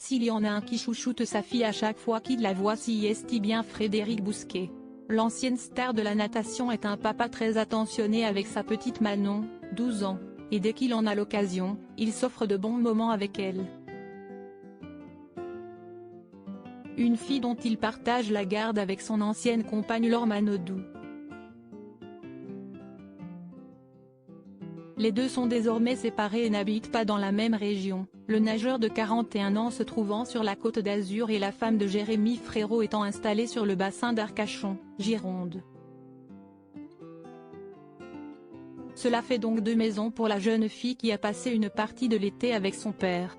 S'il y en a un qui chouchoute sa fille à chaque fois qu'il la voit, si est bien Frédéric Bousquet. L'ancienne star de la natation est un papa très attentionné avec sa petite Manon, 12 ans, et dès qu'il en a l'occasion, il s'offre de bons moments avec elle. Une fille dont il partage la garde avec son ancienne compagne Laure Manodou. Les deux sont désormais séparés et n'habitent pas dans la même région, le nageur de 41 ans se trouvant sur la Côte d'Azur et la femme de Jérémy Frérot étant installée sur le bassin d'Arcachon, Gironde. Cela fait donc 2 maisons pour la jeune fille qui a passé une partie de l'été avec son père.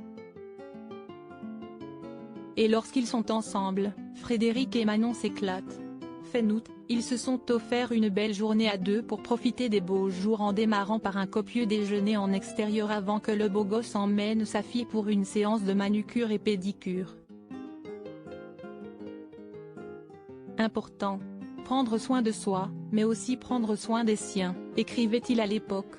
Et lorsqu'ils sont ensemble, Frédéric et Manon s'éclatent. Fin août, ils se sont offert une belle journée à deux pour profiter des beaux jours en démarrant par un copieux déjeuner en extérieur avant que le beau gosse emmène sa fille pour une séance de manucure et pédicure. Important. Prendre soin de soi, mais aussi prendre soin des siens, écrivait-il à l'époque.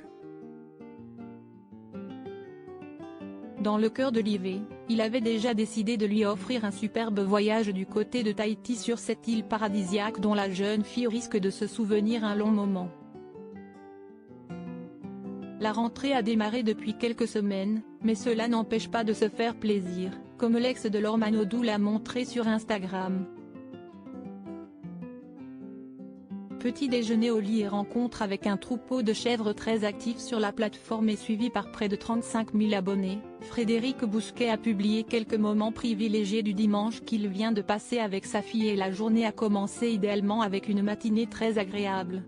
Dans le cœur de l'hiver, il avait déjà décidé de lui offrir un superbe voyage du côté de Tahiti sur cette île paradisiaque dont la jeune fille risque de se souvenir un long moment. La rentrée a démarré depuis quelques semaines, mais cela n'empêche pas de se faire plaisir, comme l'ex de Laure Manodou l'a montré sur Instagram. Petit déjeuner au lit et rencontre avec un troupeau de chèvres très actif sur la plateforme et suivi par près de 35 000 abonnés, Frédéric Bousquet a publié quelques moments privilégiés du dimanche qu'il vient de passer avec sa fille et la journée a commencé idéalement avec une matinée très agréable.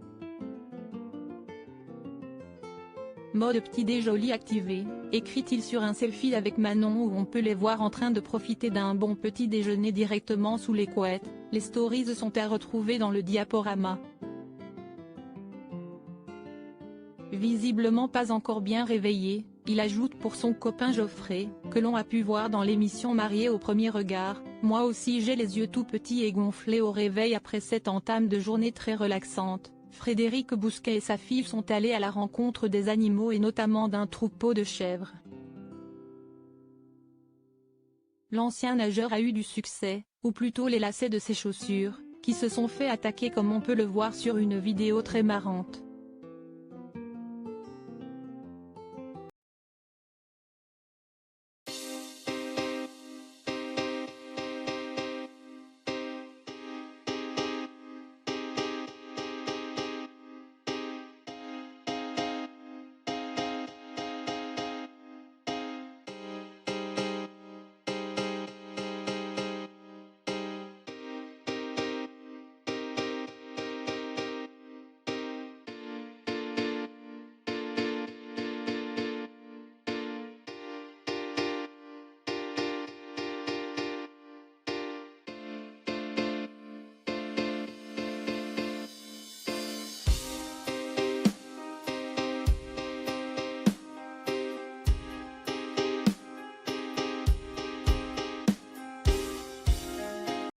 Mode petit-déj au lit activé, écrit-il sur un selfie avec Manon où on peut les voir en train de profiter d'un bon petit déjeuner directement sous les couettes. Les stories sont à retrouver dans le diaporama. Visiblement pas encore bien réveillé, il ajoute pour son copain Geoffrey, que l'on a pu voir dans l'émission Mariés au premier regard, « Moi aussi j'ai les yeux tout petits et gonflés au réveil après cette entame de journée très relaxante ». Frédéric Bousquet et sa fille sont allés à la rencontre des animaux et notamment d'un troupeau de chèvres. L'ancien nageur a eu du succès, ou plutôt les lacets de ses chaussures, qui se sont fait attaquer comme on peut le voir sur une vidéo très marrante.